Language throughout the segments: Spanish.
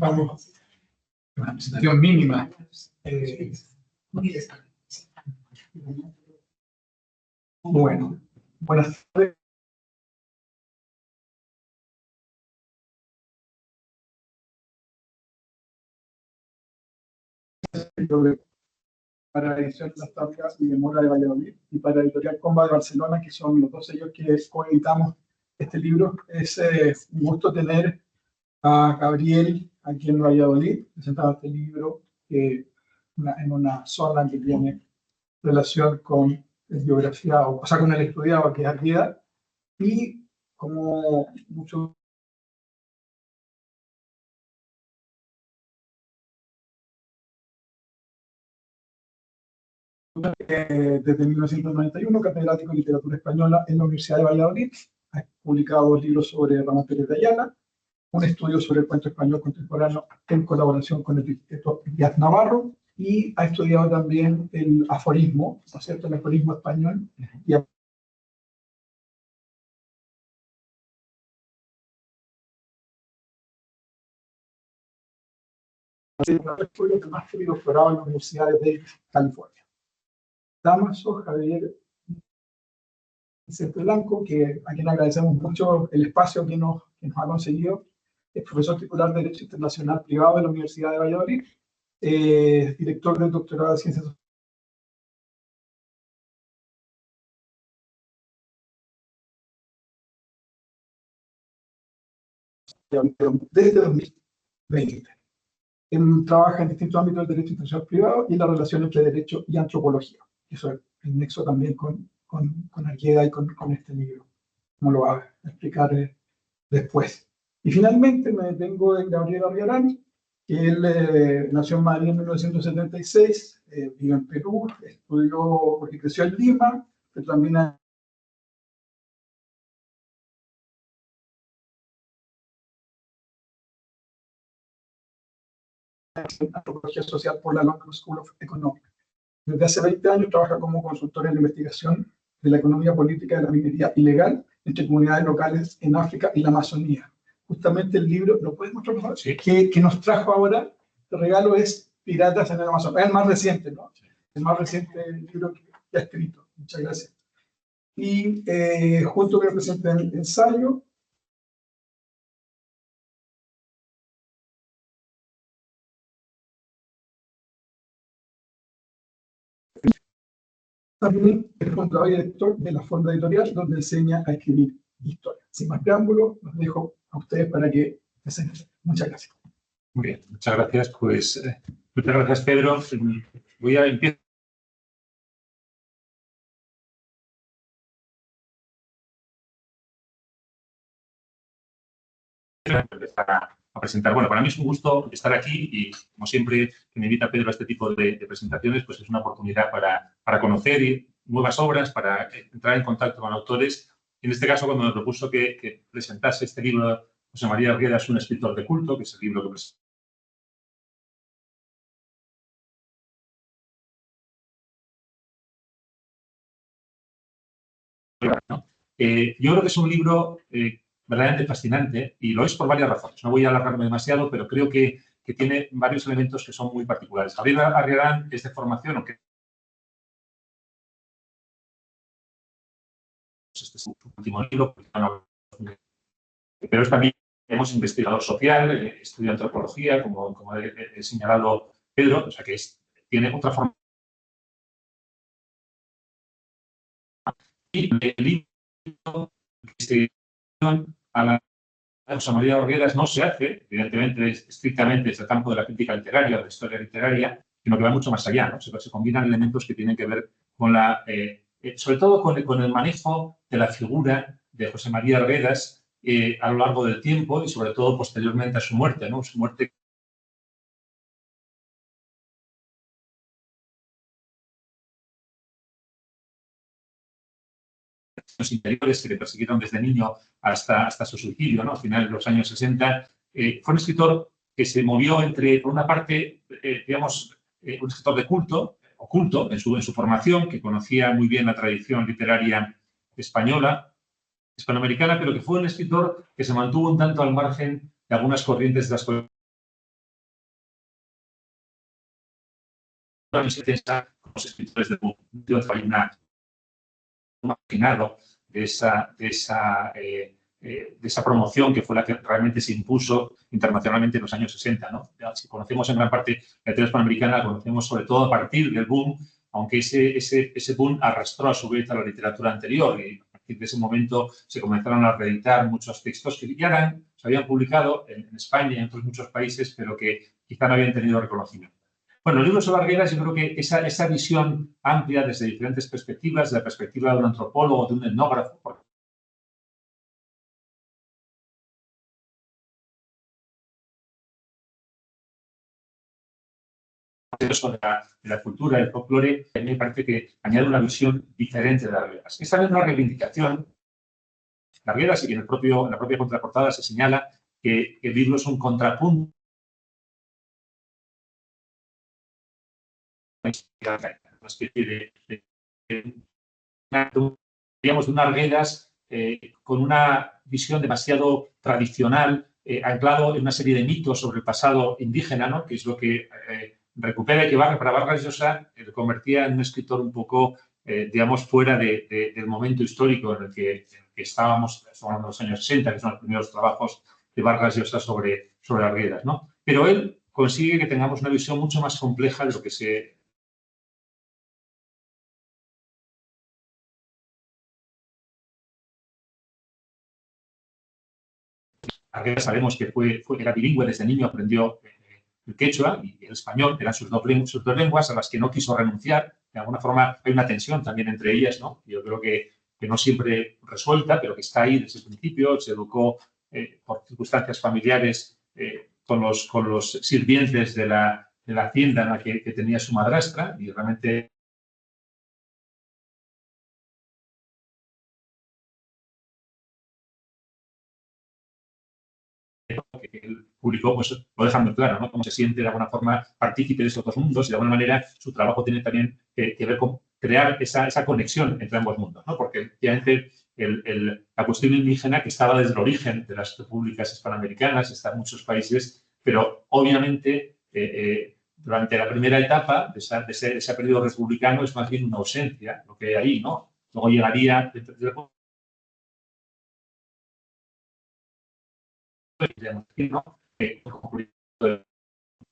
vamos, una presentación mínima. Bueno, buenas tardes. Para Ediciones Las Targas y Demora de Valladolid y para Editorial Comba de Barcelona, que son los dos sellos que coeditamos este libro. Es un gusto tener a Gabriel aquí en Valladolid, presentando este libro en una zona que tiene relación con geografía, o sea, con el estudiado, que es Argueda, y como muchos desde 1991, catedrático de literatura española en la Universidad de Valladolid. Ha publicado libros sobre Ramón Pérez de Ayala, un estudio sobre el cuento español contemporáneo en colaboración con el Instituto Díaz Navarro, y ha estudiado también el aforismo, ¿no es cierto?, el aforismo español, y ha sido uno de los más queridos doctorados en las universidades de California. Damaso Javier Vicente Blanco, a quien agradecemos mucho el espacio que nos ha conseguido. Es profesor titular de Derecho Internacional Privado de la Universidad de Valladolid, director del doctorado de Ciencias Sociales desde 2020. Trabaja en distintos ámbitos del derecho internacional privado y la relación entre derecho y antropología. Eso es el nexo también con Argueda y con este libro, como lo va a explicar después. Y finalmente me detengo en Gabriel Arriarán, que él nació en Madrid en 1976, vive en Perú, estudió porque creció en Lima, pero también en antropología social por la London School of Economics. Desde hace 20 años trabaja como consultor en la investigación de la economía política de la minería ilegal entre comunidades locales en África y la Amazonía. Justamente el libro, ¿lo puedes mostrar, por favor? Sí. Que nos trajo ahora, el regalo es Piratas en el Amazonas. Es el más reciente, ¿no? Sí. El más reciente libro que ha escrito. Muchas gracias. Y junto con el presente ensayo, también es fundador y director de la Fonda Editorial, donde enseña a escribir historia. Sin más preámbulos, los dejo a ustedes para que enseñen. Muchas gracias. Muy bien, muchas gracias. Pues muchas gracias, Pedro. Voy a empezar a presentar. Bueno, para mí es un gusto estar aquí y, como siempre, que me invita Pedro a este tipo de presentaciones, pues es una oportunidad para conocer nuevas obras, para entrar en contacto con autores. En este caso, cuando me propuso que presentase este libro, José María Argueda es un escritor de culto, que es el libro que presenta. ¿No? Yo creo que es un libro verdaderamente fascinante, y lo es por varias razones. No voy a alargarme demasiado, pero creo que tiene varios elementos que son muy particulares. Gabriel Arriarán es de formación, aunque este es su último libro, pero es también investigador social, estudia antropología, como he señalado Pedro, o sea que tiene otra forma. Y el libro que a la José María Argueda no se hace, evidentemente, estrictamente desde el campo de la crítica literaria, de la historia literaria, sino que va mucho más allá, ¿no? Se combinan elementos que tienen que ver con sobre todo con el manejo de la figura de José María Argueda a lo largo del tiempo y, sobre todo, posteriormente a su muerte, ¿no? Su muerte los interiores que le persiguieron desde niño hasta su suicidio, ¿no? A finales de los años 60. Fue un escritor que se movió entre, por una parte, digamos, un escritor de oculto en su formación, que conocía muy bien la tradición literaria española, hispanoamericana, pero que fue un escritor que se mantuvo un tanto al margen de algunas corrientes de las con los escritores del boom. Hay un imaginado de esa promoción que fue la que realmente se impuso internacionalmente en los años 60, ¿no? Si conocemos en gran parte la teoría hispanoamericana, la conocemos sobre todo a partir del boom, aunque ese boom arrastró a su vez a la literatura anterior y a partir de ese momento se comenzaron a reeditar muchos textos que ya se habían publicado en España y en otros muchos países, pero que quizá no habían tenido reconocimiento. Bueno, el libro sobre Arguedas, yo creo que esa visión amplia desde diferentes perspectivas, desde la perspectiva de un antropólogo, de un etnógrafo, de la cultura, del folclore, a mí me parece que añade una visión diferente de Arguedas. Es también una reivindicación de Arguedas, y que en la propia contraportada se señala que el libro es un contrapunto, una especie digamos, de una Arguedas con una visión demasiado tradicional, anclado en una serie de mitos sobre el pasado indígena, ¿no? Que es lo que recupera y que para Vargas Llosa le convertía en un escritor un poco, digamos, fuera del momento histórico en el que estábamos, hablando de los años 60, que son los primeros trabajos de Vargas Llosa sobre Arguedas, ¿no? Pero él consigue que tengamos una visión mucho más compleja de lo que se... Arguedas sabemos que era bilingüe, desde niño aprendió el quechua y el español, eran sus dos lenguas a las que no quiso renunciar. De alguna forma hay una tensión también entre ellas, ¿no? Yo creo que no siempre resuelta, pero que está ahí desde el principio. Se educó por circunstancias familiares con los sirvientes de la hacienda en la que tenía su madrastra, y realmente que él publicó, pues lo deja muy claro, ¿no? Cómo se siente de alguna forma partícipe de estos dos mundos, y de alguna manera su trabajo tiene también que ver con crear esa conexión entre ambos mundos, ¿no? Porque efectivamente la cuestión indígena, que estaba desde el origen de las repúblicas hispanoamericanas, está en muchos países, pero obviamente durante la primera etapa de ese periodo republicano es más bien una ausencia, lo que hay ahí, ¿no? Luego llegaría ¿no?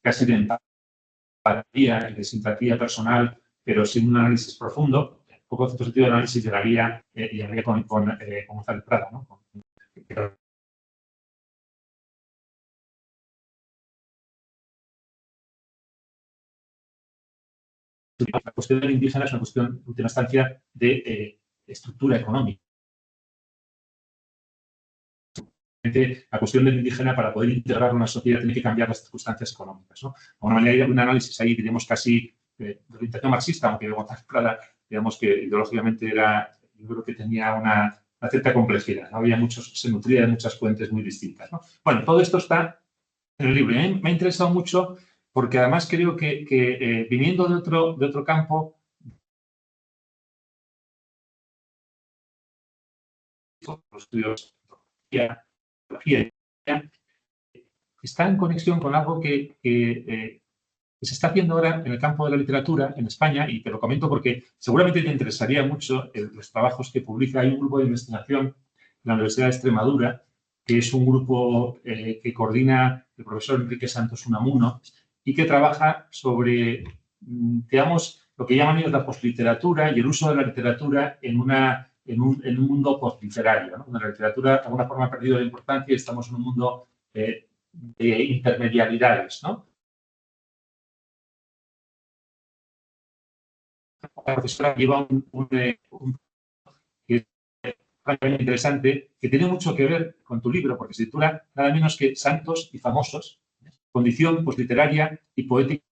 Casi de empatía y de simpatía personal, pero sin un análisis profundo, poco cierto sentido de análisis llegaría con González Prada, ¿no? La cuestión del indígena es una cuestión, en última instancia, de estructura económica. La cuestión del indígena, para poder integrar una sociedad, tiene que cambiar las circunstancias económicas, ¿no? De alguna manera hay un análisis ahí, diríamos, casi de orientación marxista, aunque González Prada, digamos que ideológicamente yo creo que tenía una cierta complejidad, ¿no? Se nutría de muchas fuentes muy distintas, ¿no? Bueno, todo esto está en el libro. Y a mí me ha interesado mucho porque además creo que viniendo de otro campo, los estudios de antropología, está en conexión con algo que se está haciendo ahora en el campo de la literatura en España, y te lo comento porque seguramente te interesaría mucho los trabajos que publica. Hay un grupo de investigación en la Universidad de Extremadura, que es un grupo que coordina el profesor Enrique Santos Unamuno y que trabaja sobre, digamos, lo que llaman ellos la posliteratura y el uso de la literatura en un mundo postliterario, ¿no? Donde la literatura de alguna forma ha perdido la importancia y estamos en un mundo de intermedialidades, ¿no? La profesora lleva un que es francamente interesante, que tiene mucho que ver con tu libro, porque se titula nada menos que Santos y Famosos, condición posliteraria y poética.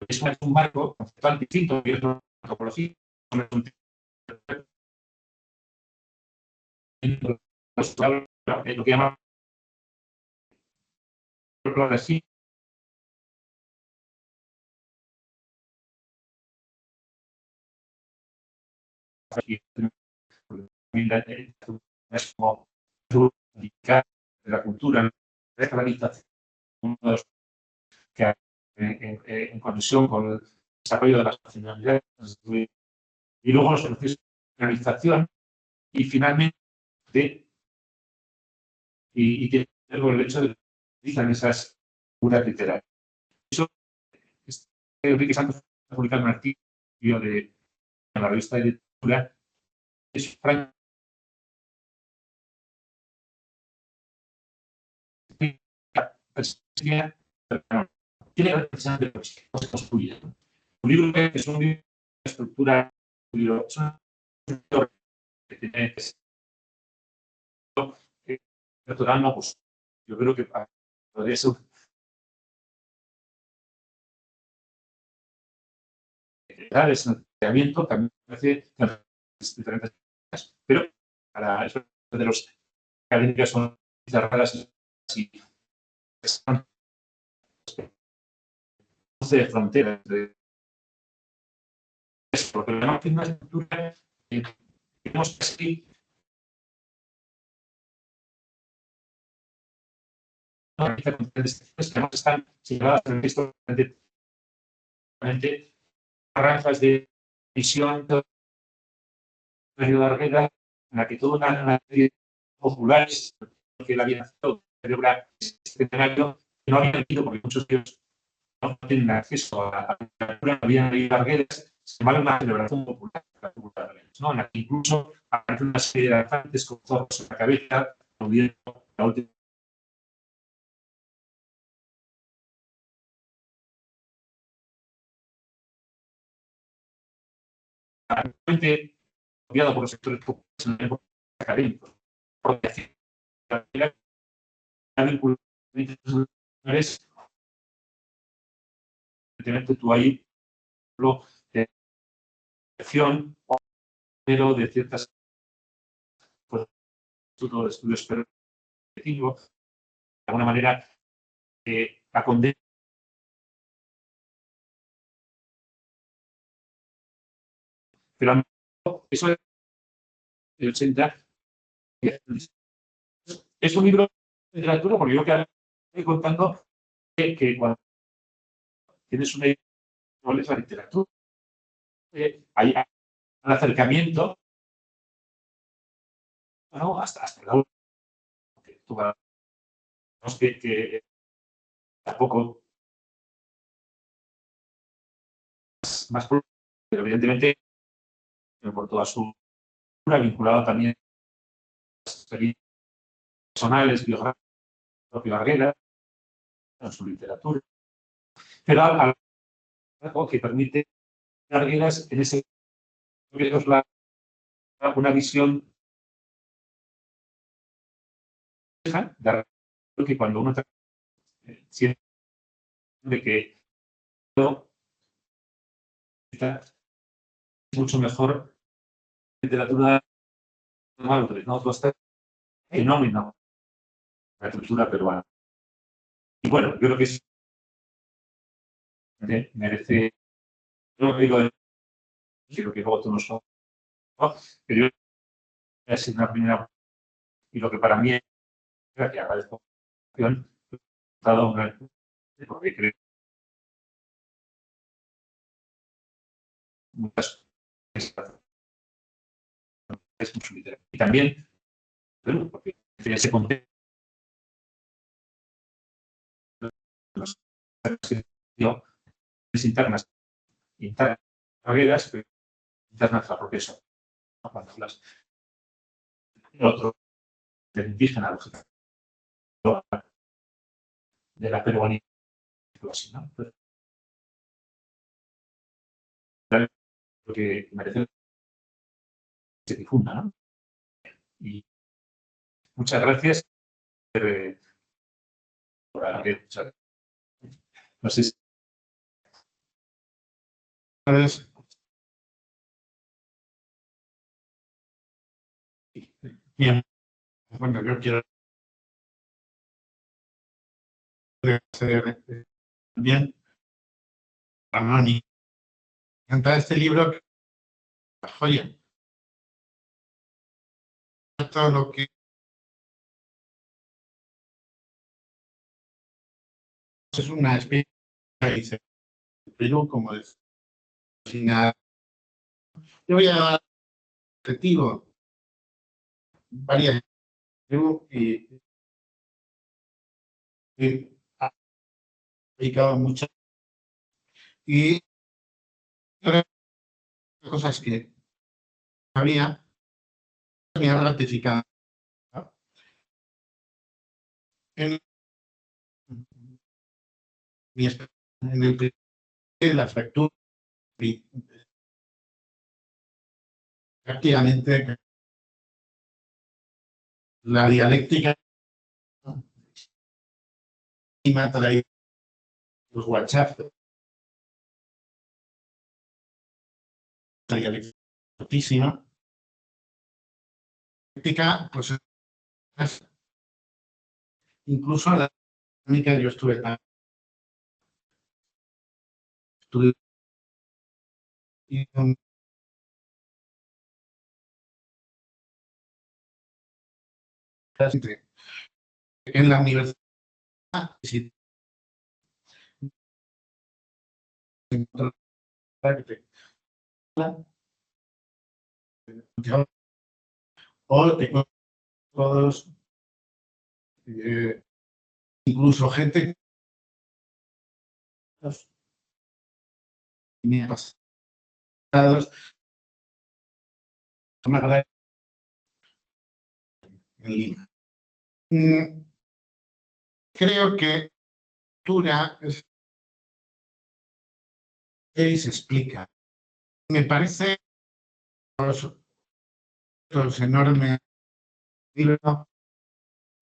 Es un marco conceptual distinto que es la antropología, lo que llaman así, es como de la cultura, de la que en conexión con el desarrollo de las nacionalidades y luego los procesos de organización y finalmente y tiene que ver con el hecho de que utilizan esas figuras literarias. Eso Enrique Santos ha publicado un artículo en la revista de literatura es francamente tiene que ver precisamente con eso, no se construye. Un libro que es un libro de estructura, un libro es un libro que tiene que ser natural, no, pues yo creo que podría ser ese planteamiento también parece diferentes cosas, pero para eso de los académicas son cerradas y no de fronteras. Porque además tiene una estructura digamos así, que además están situadas en el texto de franjas de visión de Barrera, en la que toda una serie de populares que la habían celebrar este centenario no habían ido porque muchos de ellos no tienen acceso a la literatura, no habían leído Arguedas, sin embargo, una celebración popular, ¿no? En la que incluso aparece una serie de elefantes con ojos en la cabeza, aludiendo la última. Realmente odiado por los sectores populares en la época académica. Porque evidentemente tú ahí lo de acción pero de ciertas pues, de estudios perspectivos, de alguna manera la condena. Pero eso de 80 es un libro de literatura, porque yo que estoy contando que cuando tienes una idea de la literatura, hay un acercamiento, ¿no? hasta el autor, que tampoco más, pero evidentemente por toda su cultura vinculada también a las experiencias personales, biográficas, propia Barrera, en su literatura, pero algo que permite Arguedas en ese que es una visión de que cuando uno siente que es mucho mejor literatura normal, ¿no? Todo está fenómeno la cultura peruana. Y bueno, yo creo que es, merece, no digo, creo que luego tú no sabes, ¿no? Pero yo es una primera, y lo que para mí es que agradezco dado una, porque creo muchas es mucho literatura. Y también, bueno, porque en ese contexto, las internas, internas, internas la propia son, ¿no? Cuando las otro del indígena, lógica, de la peruanidad, así, ¿no? Lo que merece que se difunda, ¿no? Y muchas gracias por haber, no sé si bien, bueno, yo quiero agradecer bien a Mani. Me encanta este libro, la joya. Todo lo que es una especie países, Perú como es China. Yo voy a dar objetivo varias Perú y ha dedicado muchas y otras cosas que había ratificado en en la fractura prácticamente la dialéctica y me ha traído los WhatsApp, la dialéctica fortísima. Pues incluso la técnica yo estuve en la universidad o tengo todos incluso gente pasados en Lima. Creo que cultura se explica. Me parece los enormes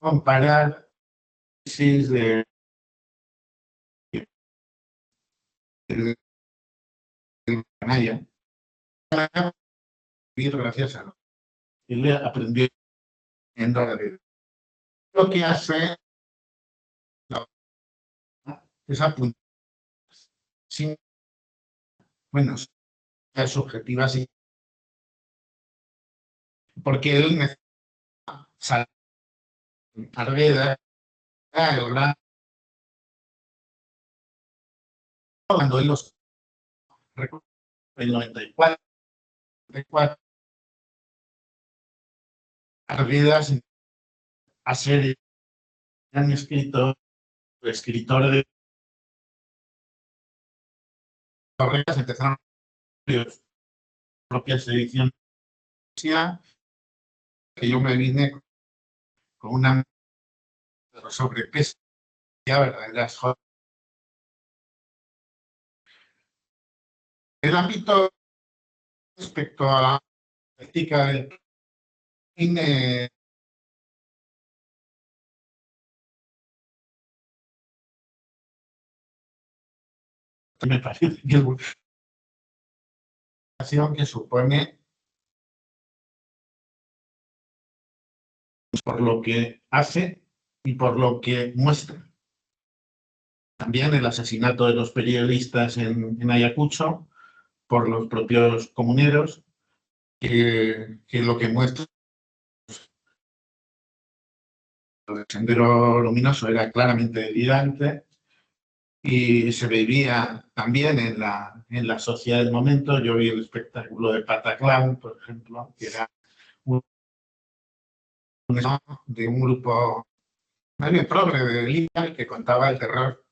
comparar de canalla gracias a lo que le aprendió en dólares. Lo que hace es apuntar sin buenas subjetivas porque él necesita Argueda, cuando él los recuerda el 94, Arguedas a ser gran escritor de Torres, empezaron sus propias ediciones que yo me vine con una sobrepeso verdaderas. El ámbito respecto a la ética del cine me parece que supone por lo que hace y por lo que muestra. También el asesinato de los periodistas en Ayacucho por los propios comuneros, que lo que muestra el Sendero Luminoso era claramente delirante y se vivía también en la sociedad del momento. Yo vi el espectáculo de Pataclown, por ejemplo, que era de un grupo más bien progre de Lima que contaba el terror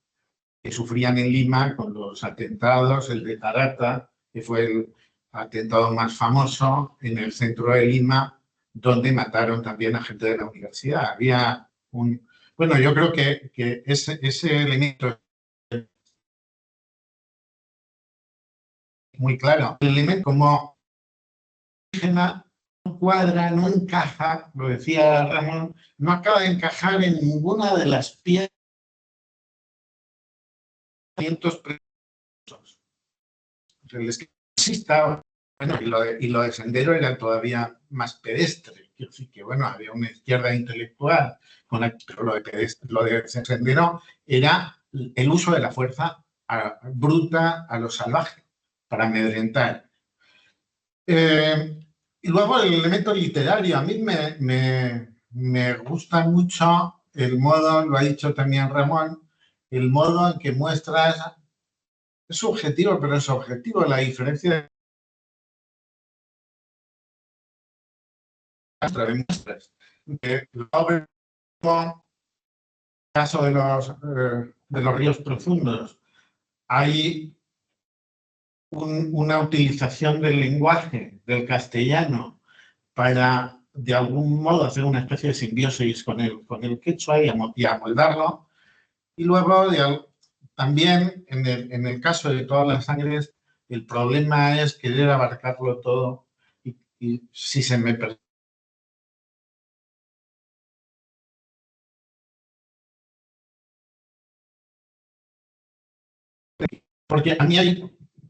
que sufrían en Lima con los atentados, el de Tarata, que fue el atentado más famoso en el centro de Lima, donde mataron también a gente de la universidad. Había bueno, yo creo que ese elemento es muy claro. El elemento como no cuadra, no encaja, lo decía Ramón, no acaba de encajar en ninguna de las piezas. El esquina, bueno, y lo de Sendero era todavía más pedestre. Quiero decir que, bueno, había una izquierda intelectual, pero lo de Sendero era el uso de la fuerza bruta a lo salvaje para amedrentar. Y luego el elemento literario. A mí me gusta mucho el modo, lo ha dicho también Ramón, el modo en que muestras es subjetivo, pero es objetivo. La diferencia de muestras. En el caso de los ríos profundos, hay una utilización del lenguaje del castellano para, de algún modo, hacer una especie de simbiosis con el quechua y amoldarlo. Y luego, también, en el caso de todas las sangres, el problema es querer abarcarlo todo y si se me permite. Porque a mí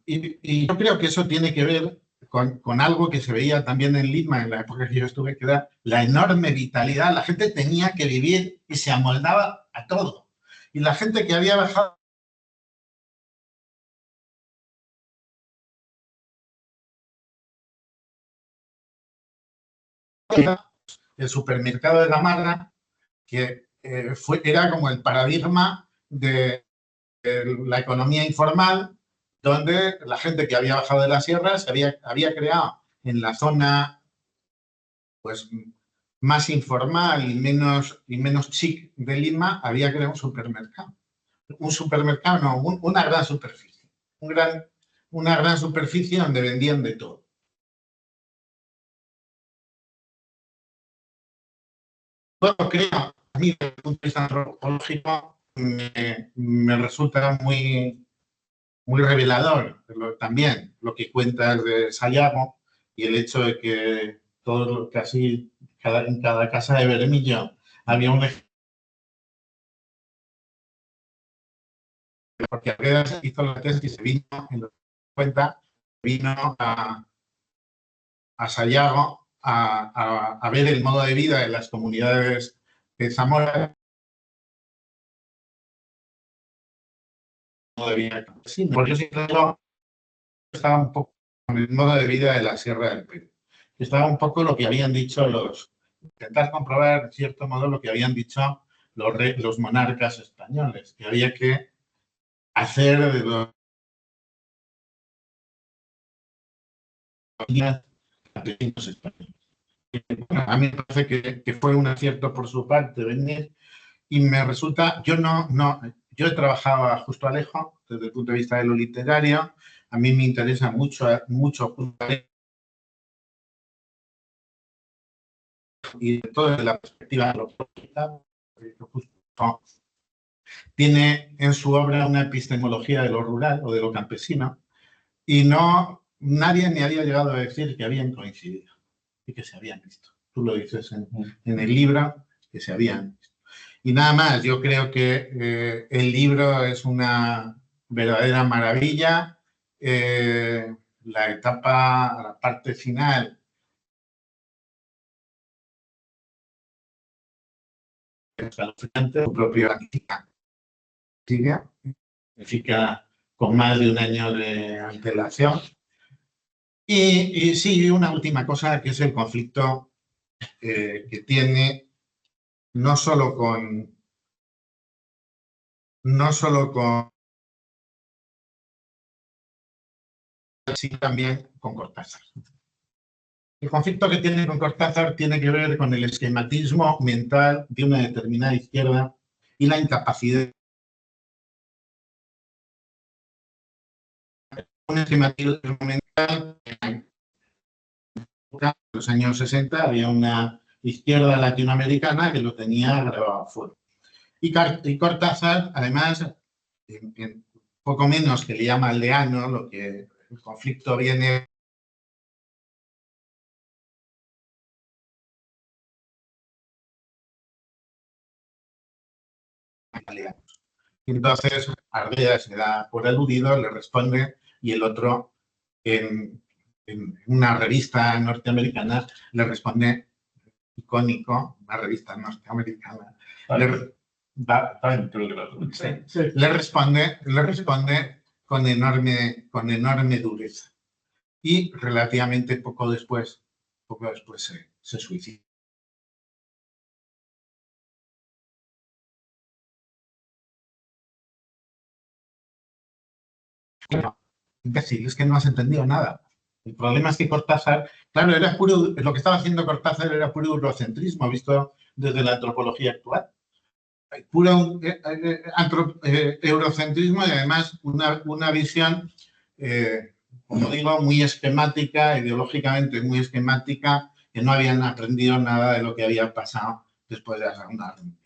y yo creo que eso tiene que ver con algo que se veía también en Lima en la época que yo estuve, que era la enorme vitalidad. La gente tenía que vivir y se amoldaba a todo. Y la gente que había bajado el supermercado de Gamarra, que era como el paradigma de la economía informal, donde la gente que había bajado de las sierras había creado en la zona pues, más informal y menos chic de Lima, había creado un supermercado. Un supermercado, no, una gran superficie. Una gran superficie donde vendían de todo. Bueno, creo, a mí desde el punto de vista antropológico, me resulta muy revelador también lo que cuentas de Sayago y el hecho de que casi en cada casa de Beremillo había un porque Arguedas hizo la tesis y se vino en los 50, vino a Sayago a ver el modo de vida de las comunidades de Zamora, modo de vida campesino. Porque yo estaba un poco con el modo de vida de la Sierra del Perú. Estaba un poco lo que habían dicho intentar comprobar, en cierto modo, lo que habían dicho los monarcas españoles, que había que hacer de los campesinos españoles. Bueno, a mí me parece que fue un acierto por su parte venir y me resulta, yo he trabajado justo Alejo desde el punto de vista de lo literario, a mí me interesa mucho Justo Alejo y de todo desde la perspectiva antropológica, justo tiene en su obra una epistemología de lo rural o de lo campesino y nadie me había llegado a decir que habían coincidido y que se habían visto. Tú lo dices en el libro, que se habían visto. Y nada más, yo creo que el libro es una verdadera maravilla. La parte final, escalofriante, su propia significa con más de un año de antelación. Y sí, una última cosa, que es el conflicto que tiene no solo con sino también con Cortázar. El conflicto que tiene con Cortázar tiene que ver con el esquematismo mental de una determinada izquierda y la incapacidad. Un esquematismo mental. En los años 60 había una izquierda latinoamericana que lo tenía grabado a fuego. Y Cortázar, además, en poco menos que le llama aldeano, lo que el conflicto viene aldeanos. Entonces, Arguedas se da por aludido, le responde, y el otro, en una revista norteamericana, le responde icónico, una revista norteamericana, le responde con enorme dureza. Y relativamente poco después se suicida. imbécil, es que no has entendido nada. El problema es que Cortázar, claro, era puro, lo que estaba haciendo Cortázar era puro eurocentrismo, visto desde la antropología actual. Puro eurocentrismo y además una visión, como digo, muy esquemática, ideológicamente muy esquemática, que no habían aprendido nada de lo que había pasado después de la Segunda Guerra Mundial.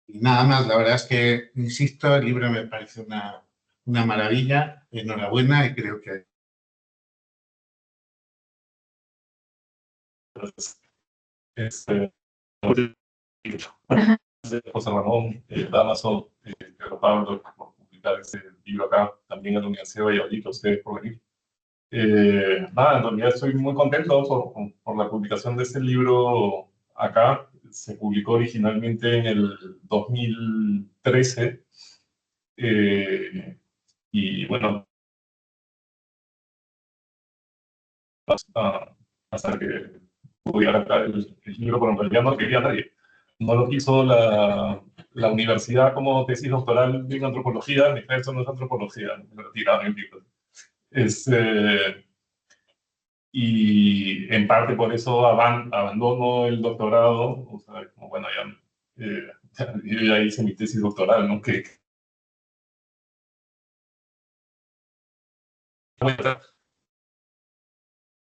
Y nada más, la verdad es que, insisto, el libro me parece una maravilla, enhorabuena, y creo que... José Ramón Damaso, Pedro Pablo, por publicar ese libro acá, también en la Universidad de Valladolid, a ustedes por venir. Nada, en realidad estoy muy contento por la publicación de este libro acá. Se publicó originalmente en el 2013 y bueno, hasta que pudiera acá el libro, pero en realidad no quería nadie. No lo quiso la universidad como tesis doctoral en antropología, ni eso no es antropología, me lo tiraron el libro. Y en parte por eso abandono el doctorado, o sea, como bueno, yo ya hice mi tesis doctoral, ¿no?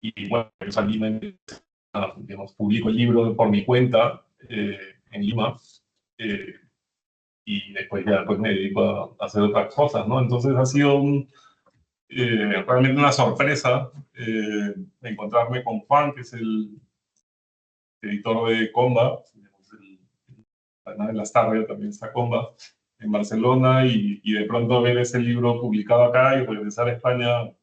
Y bueno, salí, digamos, publico el libro por mi cuenta en Lima, y después ya pues, me dedico a hacer otras cosas, ¿no? Entonces ha sido realmente una sorpresa encontrarme con Juan, que es el editor de Comba, además de las tardes también está Comba, en Barcelona, y de pronto ver ese libro publicado acá y regresar a España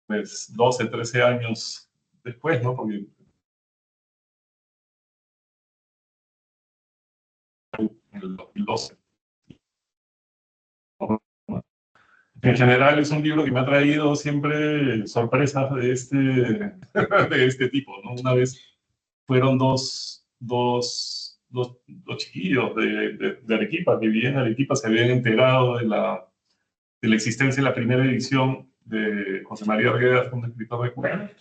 pues 12, 13 años después, ¿no? Porque en el 2012. En general es un libro que me ha traído siempre sorpresas de de este tipo, ¿no? Una vez fueron dos chiquillos de Arequipa, que vivían en Arequipa, se habían enterado de la existencia de la primera edición de José María Arguedas, un escritor de Cuba,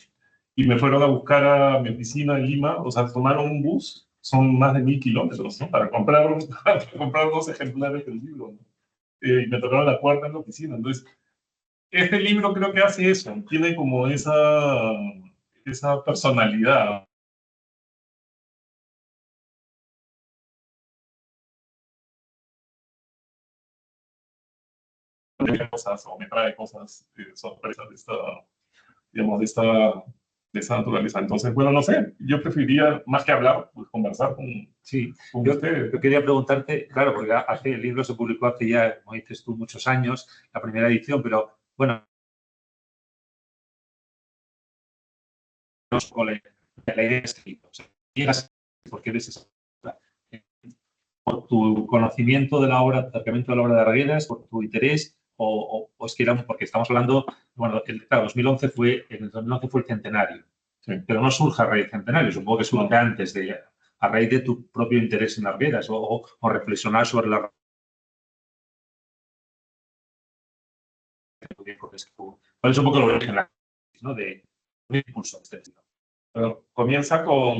y me fueron a buscar a mi oficina en Lima, o sea, tomaron un bus, son más de 1000 kilómetros, ¿no? Para comprar 2 ejemplares del libro, ¿no? Y me tocaron la puerta en la oficina. Entonces, este libro creo que hace eso, tiene como esa personalidad. Cosas, o me trae cosas, sorpresas digamos, de esta naturaleza. Entonces, bueno, no sé, yo preferiría, más que hablar, pues conversar con ustedes. Yo quería preguntarte, claro, porque el libro se publicó hace ya, como dices tú, muchos años, la primera edición, pero bueno, con la idea de escrito, o sea, llegas porque eres eso, por tu conocimiento de la obra, acercamiento de la obra de Arguedas, por tu interés, o es que éramos, porque estamos hablando, bueno, claro, en el 2011 fue el centenario, sí, pero no surge a raíz del centenario, supongo que surge antes a raíz de tu propio interés en Arguedas, o reflexionar sobre la... ¿Cuál es un poco el origen, ¿no? de impulso de este estilo? Bueno, comienza con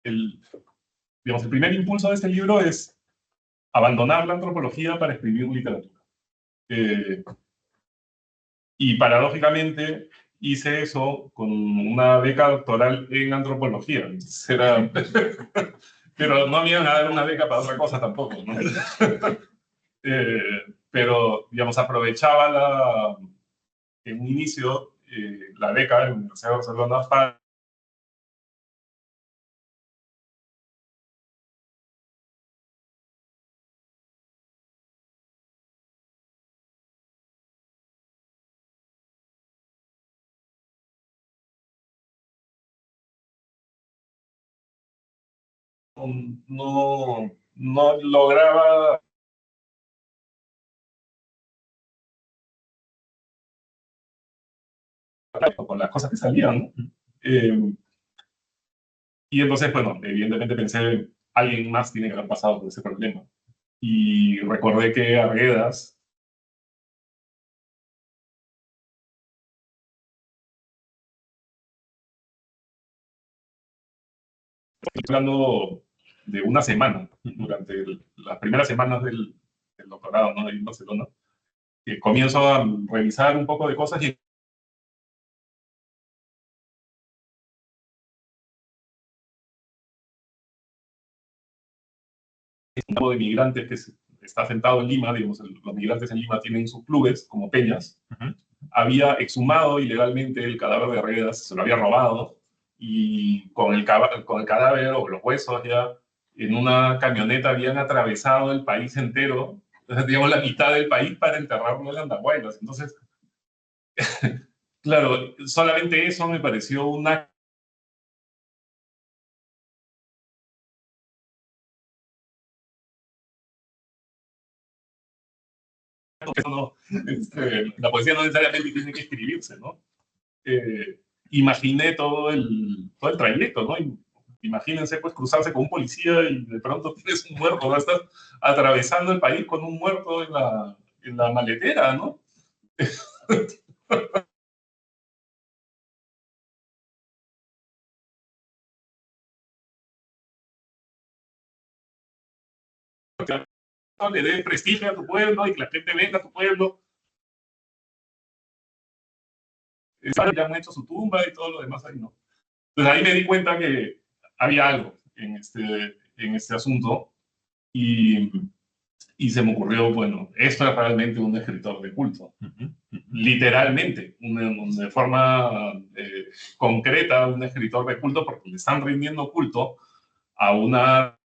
digamos, el primer impulso de este libro es abandonar la antropología para escribir literatura. Y paradójicamente hice eso con una beca doctoral en antropología. Pero no me iban a dar una beca para otra cosa tampoco, ¿no? Pero, digamos, aprovechaba en un inicio la beca en la Universidad de Barcelona para no lograba con las cosas que salían, ¿no? Y entonces, bueno, evidentemente pensé, alguien más tiene que haber pasado por ese problema. Y recordé que Arguedas Estoy hablando de una semana, durante las primeras semanas del doctorado, ¿no? Ahí en Barcelona. Comienzo a revisar un poco de cosas y un grupo de migrantes que está sentado en Lima, digamos, los migrantes en Lima tienen sus clubes como peñas. Había exhumado ilegalmente el cadáver de Arguedas, se lo había robado, y con el cadáver o los huesos ya en una camioneta habían atravesado el país entero, digamos la mitad del país para enterrarlo en Andahuaylas. Entonces, claro, solamente eso me pareció una... la poesía no necesariamente tiene que escribirse, ¿no? Imaginé todo el trayecto, ¿no? Imagínense, pues, cruzarse con un policía y de pronto tienes un muerto, ¿no? Estás atravesando el país con un muerto en la maletera, ¿no? Le dé prestigio a tu pueblo y que la gente venga a tu pueblo. Ya han hecho su tumba y todo lo demás ahí, ¿no? Entonces ahí me di cuenta que había algo en este asunto y se me ocurrió, bueno, esto es realmente un escritor de culto. Literalmente, de forma concreta, un escritor de culto, porque le están rindiendo culto a una...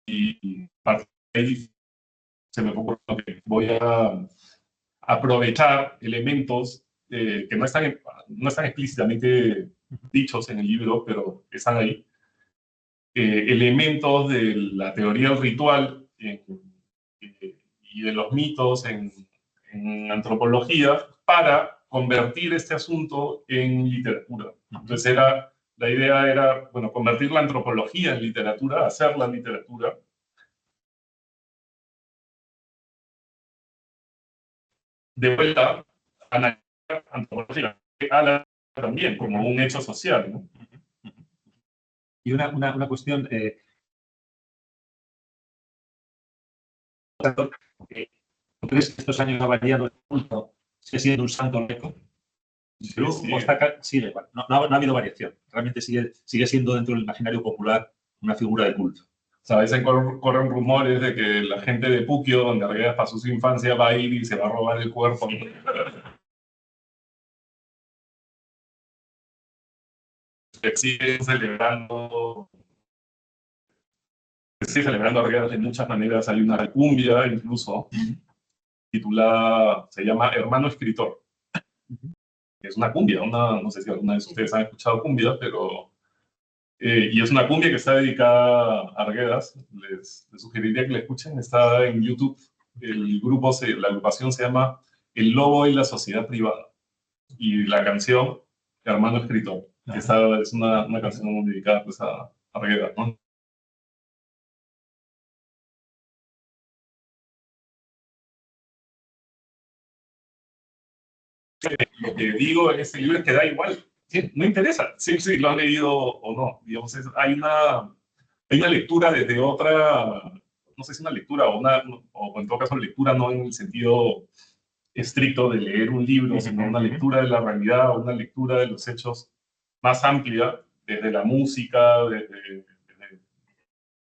Y ahí se me ocurrió que voy a aprovechar elementos que no están explícitamente dichos en el libro, pero están ahí. Elementos de la teoría del ritual y de los mitos en antropología para convertir este asunto en literatura. Entonces la idea era, bueno, convertir la antropología en literatura, hacer la literatura. De vuelta, analizar antropología también como un hecho social, ¿no? Y una cuestión... ¿crees que estos años ha variado el culto? ¿Sigue siendo un santo laico? Sigue igual. No ha habido variación. Realmente sigue siendo dentro del imaginario popular una figura de culto. O sea, a veces corren rumores de que la gente de Puquio, donde Arguedas pasó su infancia, va a ir y se va a robar el cuerpo. Sigue celebrando Arguedas de muchas maneras. Hay una cumbia, incluso, titulada, se llama Hermano Escritor. Es una cumbia, no sé si alguna de ustedes han escuchado cumbia, pero... y es una cumbia que está dedicada a Arguedas. Les sugeriría que la escuchen, está en YouTube. La agrupación se llama El Lobo y la Sociedad Privada. Y la canción, Hermano Escritor. Esta es una canción dedicada pues, a Arguedas, ¿no? Lo que digo en este libro es que da igual. Sí, no interesa si lo han leído o no. Digamos, hay una lectura desde otra, no sé si una lectura o en todo caso lectura no en el sentido estricto de leer un libro, sino una lectura de la realidad, una lectura de los hechos más amplia, desde la música, desde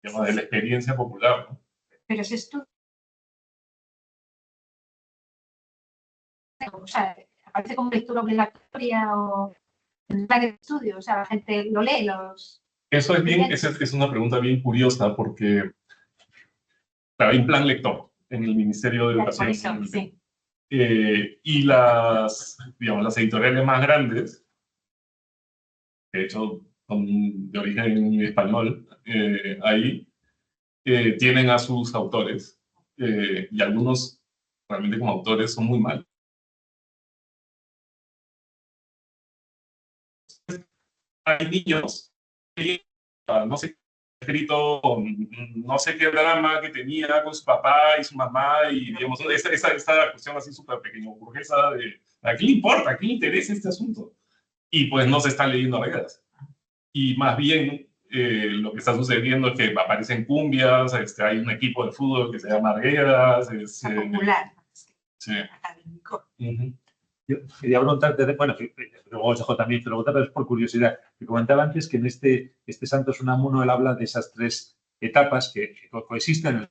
digamos, de la experiencia popular, ¿no? Pero es esto, o sea, aparece como lectura obligatoria o en el plan de estudio, o sea, la gente lo lee, Eso es una pregunta bien curiosa porque claro, hay un plan lector en el Ministerio de Educación. Eso, sí. Y las editoriales más grandes, que de hecho son de origen español, ahí tienen a sus autores y algunos realmente como autores son muy malos. Hay niños que no sé escrito, no sé qué drama que tenía con su papá y su mamá y digamos, esta cuestión así súper pequeño burguesa de ¿a qué le importa? ¿A qué le interesa este asunto? y pues no se está leyendo Arguedas. Y más bien lo que está sucediendo es que aparecen cumbias, hay un equipo de fútbol que se llama Arguedas. Popular. Sí. Académico. Yo quería preguntarte, bueno, luego os dejo también preguntar, pero es por curiosidad. Me comentaba antes que en este Santos Unamuno él habla de esas tres etapas que coexisten,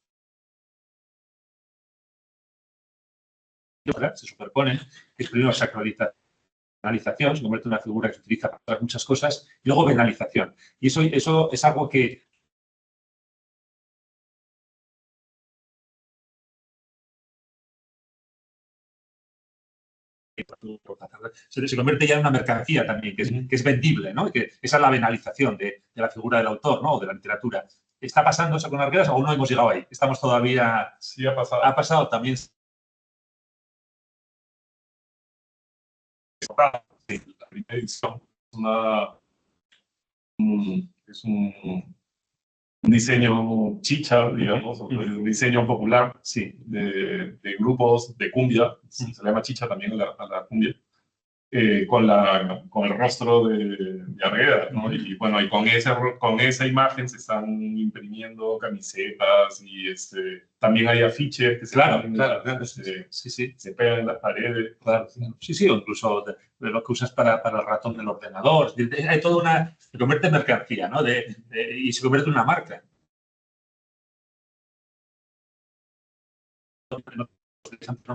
se superponen, que es primero sacralización, se convierte en una figura que se utiliza para otras muchas cosas, y luego venalización. Y eso es algo que se convierte ya en una mercancía también, que es vendible, ¿no? Que esa es la venalización de la figura del autor, ¿no? O de la literatura. ¿Está pasando eso con Arguedas o aún no hemos llegado ahí? Estamos todavía... Sí, ha pasado. Ha pasado también. La primera edición es un diseño chicha, digamos, un diseño popular, sí, de grupos de cumbia, se le llama chicha también a la cumbia, con el rostro de Arguedas, ¿no? Y bueno, y con esa imagen se están imprimiendo camisetas y también hay afiches que se pegan en las paredes. Claro, sí, o incluso de lo que usas para el ratón del ordenador. Hay toda una... Se convierte en mercancía, ¿no? Y se convierte en una marca.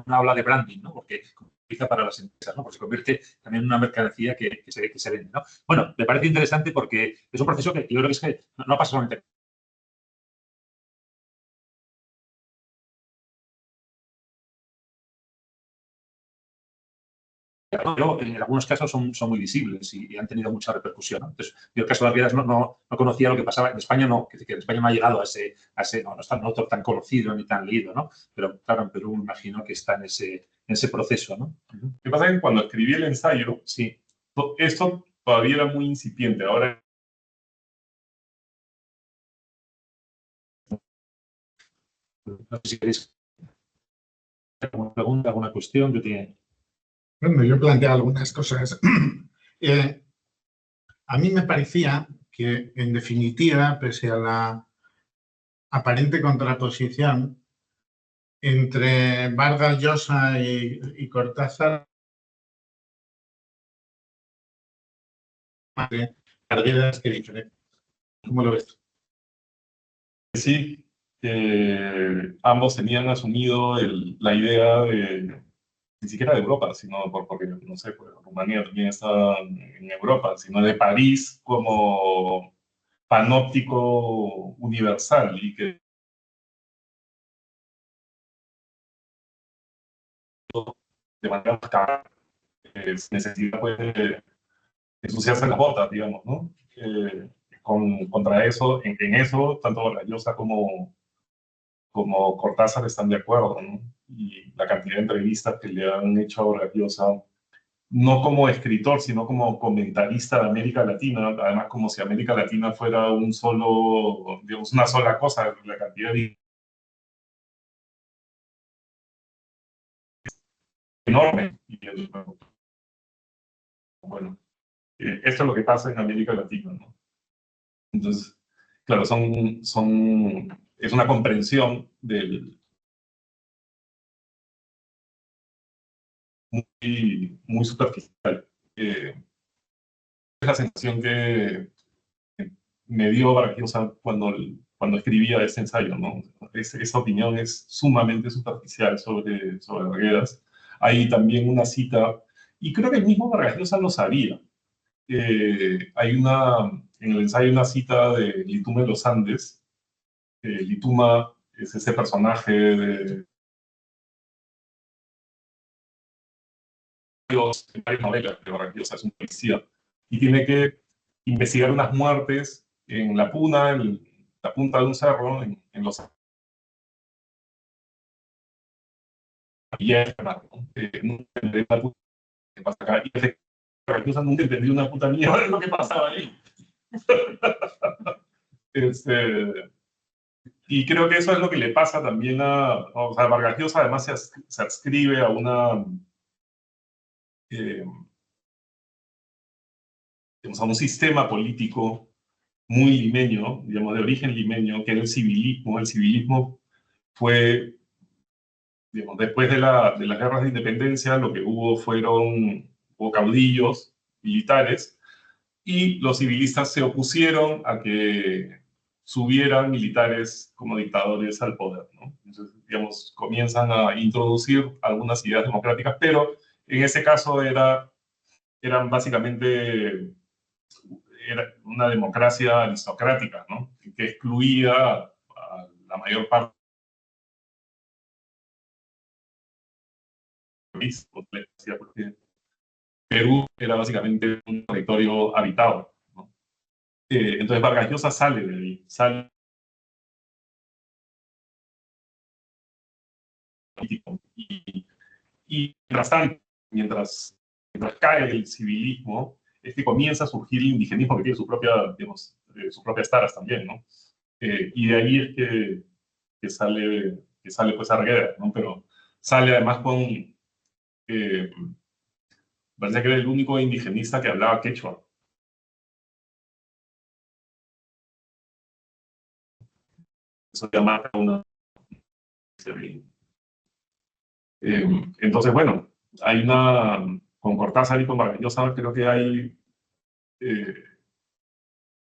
No habla de branding, ¿no? Porque utiliza para las empresas, ¿no? Porque se convierte también en una mercancía que se vende, ¿no? Bueno, me parece interesante porque es un proceso que yo creo que es que no pasa solamente. Pero en algunos casos son muy visibles y han tenido mucha repercusión, ¿no? Entonces, yo el caso de Arguedas no conocía lo que pasaba. En España no, que en España no ha llegado a ese no está un autor tan conocido ni tan leído, ¿no? Pero claro, en Perú me imagino que está en ese proceso, ¿no? Lo que pasa es que cuando escribí el ensayo, sí, esto todavía era muy incipiente. Ahora no sé si queréis alguna pregunta, alguna cuestión que tiene. Bueno, yo planteé algunas cosas. A mí me parecía que, en definitiva, pese a la aparente contraposición entre Vargas Llosa y Cortázar, Arguedas, qué diferente. ¿Cómo lo ves? sí, ambos tenían asumido la idea de, ni siquiera de Europa, sino porque, no sé, pues, Rumanía también está en Europa, sino de París como panóptico universal y que de manera más necesidad pues, de ensuciarse las botas, digamos, ¿no? Contra eso, en eso, tanto Vargas Llosa como Cortázar están de acuerdo, ¿no? Y la cantidad de entrevistas que le han hecho a Vargas Llosa, no como escritor, sino como comentarista de América Latina, además como si América Latina fuera un solo, digamos, una sola cosa, la cantidad de enorme. Y bueno, esto es lo que pasa en América Latina, ¿no? Entonces, claro, es una comprensión muy superficial. Es la sensación que me dio Vargas Llosa cuando escribía ese ensayo, ¿no? Esa opinión es sumamente superficial sobre Arguedas. Hay también una cita, y creo que el mismo Vargas Llosa lo sabía. En el ensayo una cita de Lituma en los Andes. Lituma es ese personaje de varias novelas de Vargas Llosa, es un policía, y tiene que investigar unas muertes en la puna, en la punta de un cerro, en los Andes, ¿no? Nunca entendí una puta que pasa acá, y Vargas Llosa nunca entendí una puta mierda de lo que pasaba ahí. Y creo que eso es lo que le pasa también o sea, Vargas Llosa además se adscribe a una digamos, a un sistema político muy limeño, digamos, de origen limeño, que era el civilismo. El civilismo fue, digamos, después de las guerras de independencia, lo que hubo caudillos militares, y los civilistas se opusieron a que subieran militares como dictadores al poder, ¿no? Entonces, digamos, comienzan a introducir algunas ideas democráticas, pero en ese caso eran básicamente era una democracia aristocrática, ¿no? Que excluía a la mayor parte del país, porque Perú era básicamente un territorio habitado, ¿no? Entonces Vargas Llosa sale de ahí, sale político. Y mientras tanto, mientras cae el civilismo, es que comienza a surgir el indigenismo que tiene su propia, digamos, sus propias taras también, ¿no? Y de ahí es que sale pues Arguedas, ¿no? Pero sale además con, parece que era el único indigenista que hablaba quechua. Eso ya marca una... entonces, bueno, hay una... Con Cortázar y con Vargas Llosa creo que hay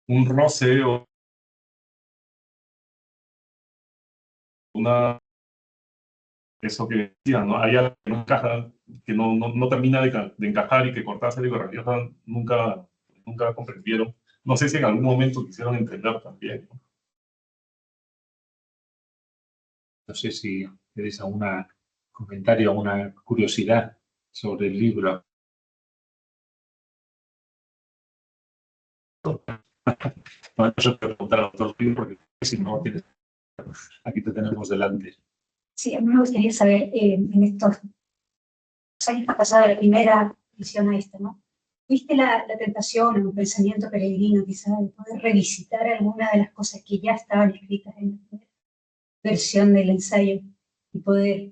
un roce o una... Eso que decían, ¿no? Hay algo que no encaja, que no termina de encajar y que Cortázar y Vargas Llosa nunca comprendieron. No sé si en algún momento quisieron entender también, ¿no? No sé si tenéis algún comentario, alguna curiosidad sobre el libro. No, eso te preguntar al autor porque si no, aquí te tenemos delante. Sí, a mí me gustaría saber, en estos años que ha pasado de la primera edición a esta, ¿no? ¿Viste la tentación o un pensamiento peregrino, quizás, de poder revisitar alguna de las cosas que ya estaban escritas en la primera versión del ensayo y poder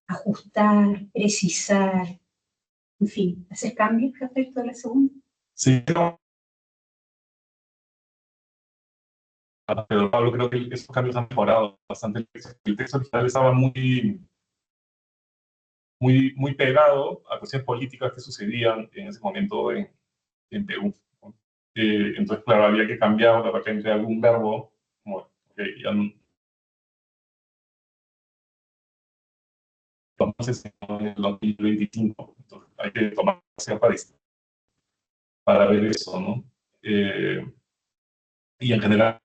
ajustar, precisar, en fin, hacer cambios respecto a la segunda? Sí, no. Pero Pablo, creo que esos cambios han mejorado bastante. El texto original estaba muy pegado a cuestiones políticas que sucedían en ese momento en Perú, ¿no? Entonces, claro, había que cambiar de repente algún verbo, como okay, ya no, entonces en el 2025, entonces hay que tomar cierta distancia para ver eso, ¿no? Y en general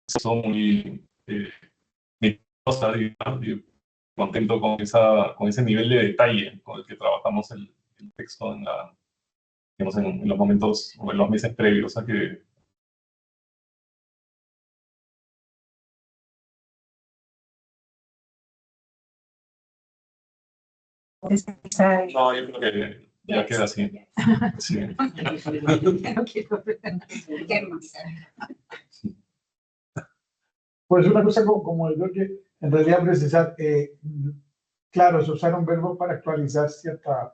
son muy digamos, y contento con ese nivel de detalle con el que trabajamos el texto digamos, en los momentos o en los meses previos a que... No, yo creo que ya queda así. Sí. Pues una cosa como yo que en realidad precisar, claro, se usaron verbos para actualizar cierta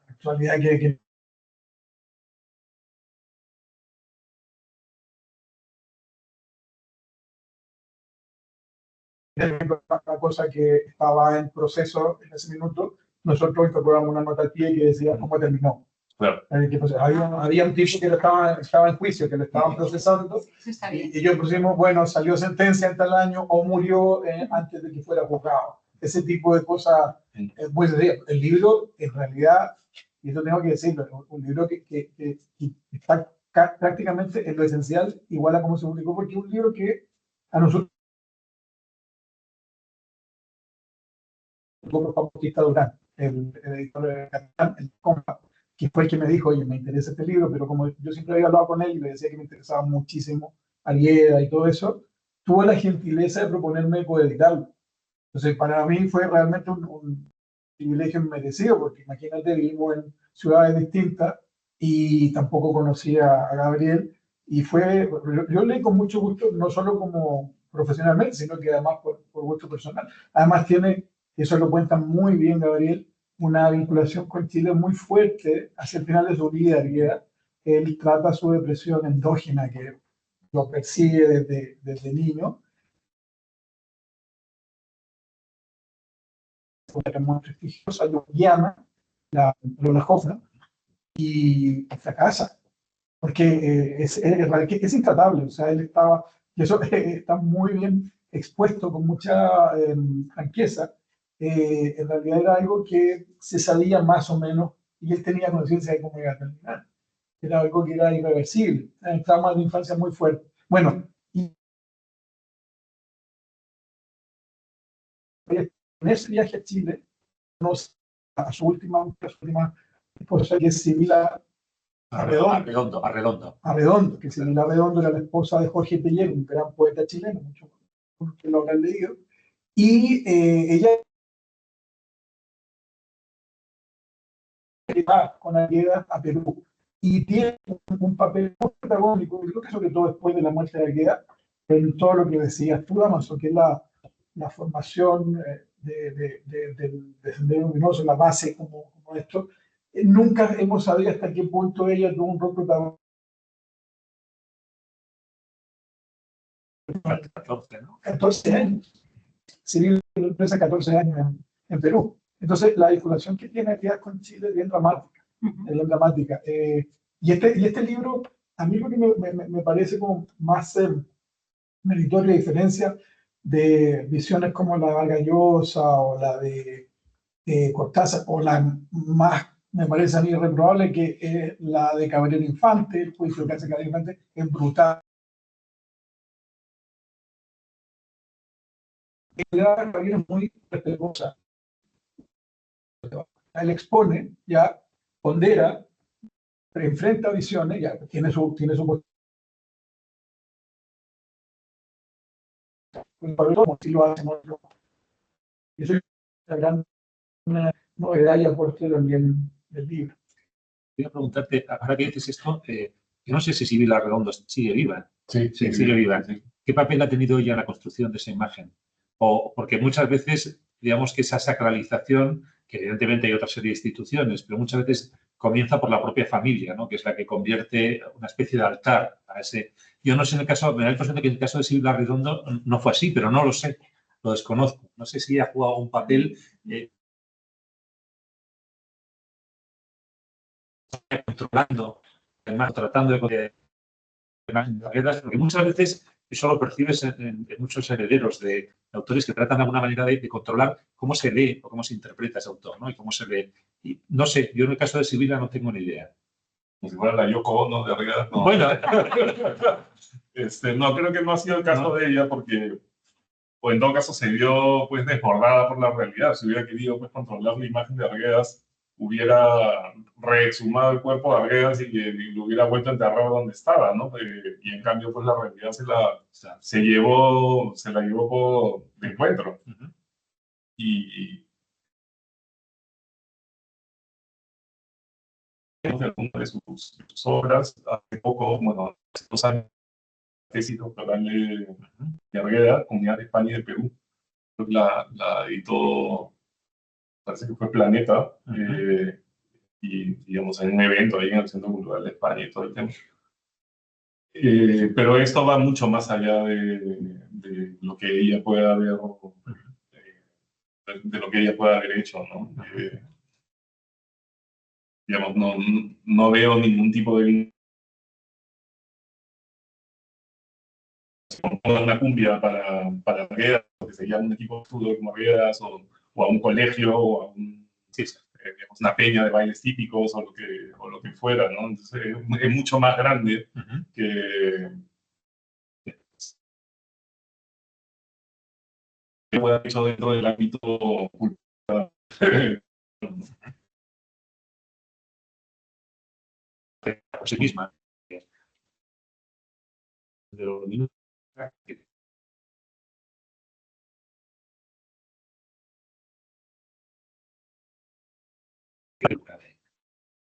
actualidad que la cosa que estaba en proceso en ese minuto, nosotros incorporamos una nota al pie que decía cómo terminó. Claro. Que, pues, había un tipo que estaba en juicio, que lo estaban procesando, y ellos pusimos, bueno, salió sentencia en tal año o murió antes de que fuera juzgado. Ese tipo de cosas es muy sencillo. El libro, en realidad, y eso tengo que decirlo, un libro que está prácticamente en lo esencial igual a como se publicó, porque es un libro que a nosotros Bautista Durán, el editor de Capitán, el compa, que fue el que me dijo, oye, me interesa este libro, pero como yo siempre había hablado con él y le decía que me interesaba muchísimo Arguedas y todo eso, tuvo la gentileza de proponerme coeditarlo. Entonces, para mí fue realmente un privilegio merecido, porque imagínate, vivimos en ciudades distintas y tampoco conocía a Gabriel, y yo leí con mucho gusto, no solo como profesionalmente, sino que además por gusto personal. Además tiene, eso lo cuenta muy bien Gabriel, una vinculación con Chile muy fuerte hacia el final de su vida. Argueda. Él trata su depresión endógena que lo persigue desde niño. Era muy prestigiosa, lo llama Lola Hoffman y fracasa, porque es intratable. O sea, él estaba, y eso está muy bien expuesto con mucha franqueza. En realidad era algo que se sabía más o menos y él tenía conciencia de cómo iba a terminar. Era algo que era irreversible, era un trauma de infancia muy fuerte. Bueno, y en ese viaje a Chile, conoce a su última esposa, que es Sibila Arredondo. Arredondo, que Sibila Arredondo era la esposa de Jorge Teillier, un gran poeta chileno, muchos que lo habrán leído. Y ella va con Argueda a Perú y tiene un papel muy protagónico, creo que sobre todo después de la muerte de Argueda, en todo lo que decías tú, Damaso, que es la formación del Sendero Luminoso, la base como esto. Nunca hemos sabido hasta qué punto ella tuvo un rol protagonista. 14, ¿no? 14 años. Civil empresa 14 años en Perú. Entonces, la vinculación que tiene aquí con Chile es bien dramática. Es bien dramática. Y este libro, a mí lo que me parece como más meritorio, a diferencia de visiones como la de Vargas Llosa o la de Cortázar, o la más, me parece a mí reprobable, que es la de Cabrera Infante, el juicio que hace Cabrera Infante, es brutal. La es muy respetuosa. Él expone, ya pondera, enfrenta visiones, ya tiene su como si lo hacen otros. Y eso es la gran novedad y aporte también del libro. Quiero preguntarte, ahora que dices esto, yo no sé si Sibila Arredondo sigue viva. Sí, Sigue viva. sí. ¿Qué papel ha tenido ella en la construcción de esa imagen? O porque muchas veces, digamos que esa sacralización, que evidentemente hay otra serie de instituciones, pero muchas veces comienza por la propia familia, ¿no? Que es la que convierte una especie de altar a ese. Yo no sé, en el caso, me da la impresión de que en el caso de Sibila Arredondo no fue así, pero no lo sé, lo desconozco. No sé si ha jugado un papel controlando, además tratando de porque muchas veces eso lo percibes en muchos herederos de autores que tratan de alguna manera de controlar cómo se lee o cómo se interpreta ese autor, ¿no? Y cómo se lee. Y no sé, yo en el caso de Sibila no tengo ni idea. Como si fuera la Yoko Ono de Arriaga. No. Bueno, No, creo que no ha sido el caso de ella porque, o en todo caso, se vio pues desbordada por la realidad. Si hubiera querido pues controlar la imagen de Arguedas, hubiera reexhumado el cuerpo de Arguedas y lo hubiera vuelto a enterrar donde estaba, ¿no? Y en cambio, pues la realidad se la llevó por de encuentro. Y una de sus obras, hace poco, bueno, hace 2 años, tesis doctoral de Argueda, Comunidad de España y de Perú. La editó, parece que fue Planeta, y digamos en un evento ahí en el Centro Cultural de España y todo el tema. Pero esto va mucho más allá de lo que ella pueda haber, de lo que ella pueda haber hecho, ¿no? Digamos, no veo ningún tipo de una cumbia para Arguedas, que sería un equipo de estudio como Arguedas, o a un colegio, o a digamos, una peña de bailes típicos, o lo que fuera, ¿no? Entonces es mucho más grande que pueda haber hecho dentro del ámbito cultural. por sí misma. De los minutos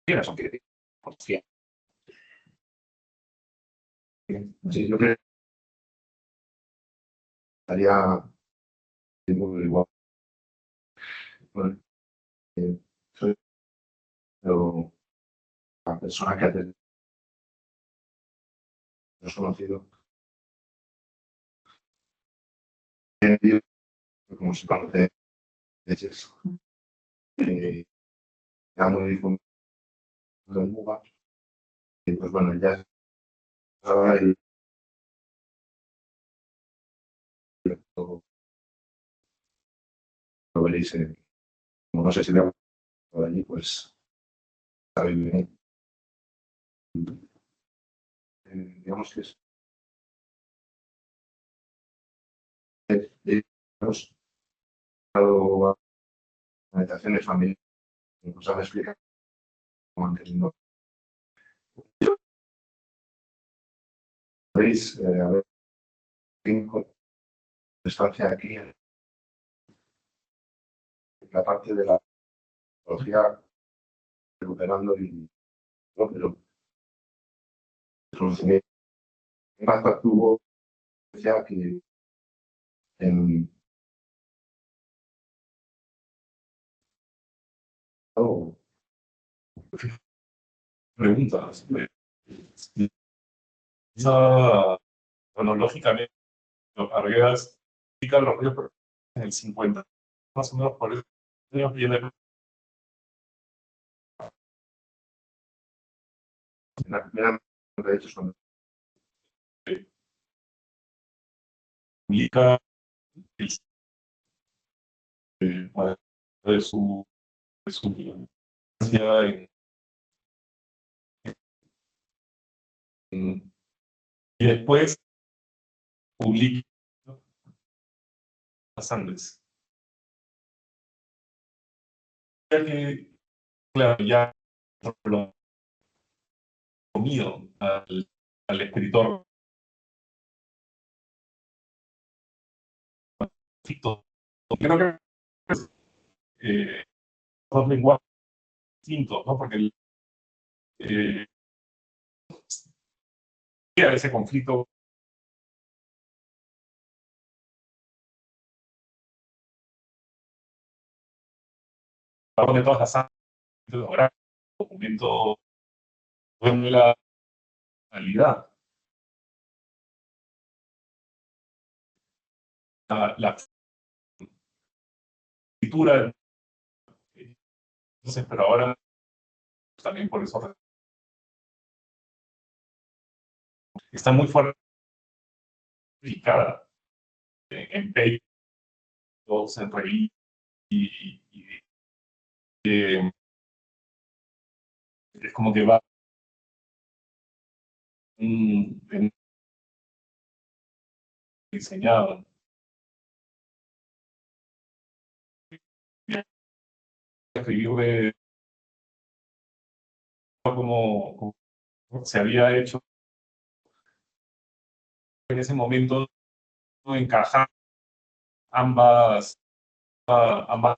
que son que Sí, yo creo que estaría muy igual. Bueno, pero la persona que ha tenido conocido, como se conoce, es eso. Ya muy difundido en Muga, y pues bueno, ya estaba y lo veréis, como no sé si le por allí, pues está bien. Digamos que es hemos dado meditaciones familiares, nos han explicado cómo han tenido. Veis, a ver, 5 estancia aquí en la parte de la tecnología recuperando y no, pero un impacto tuvo ya que en oh, Preguntas. Esa, bueno, lógicamente, los Arguedas pican los ríos en el 50, más o menos por eso años viene en la primera de hecho son publica bueno, de su infancia y después publica las Andes. Ya que, claro, ya lo comido al escritor Fito. Creo que dos lenguajes distintos, ¿no? Porque ese conflicto de todas las Andes, documento de la realidad. La escritura, entonces, pero ahora también por eso está muy fuerte en papers, en revistas y es como que va diseñado. Escribir de como se había hecho en ese momento, encajar ambas, ambas.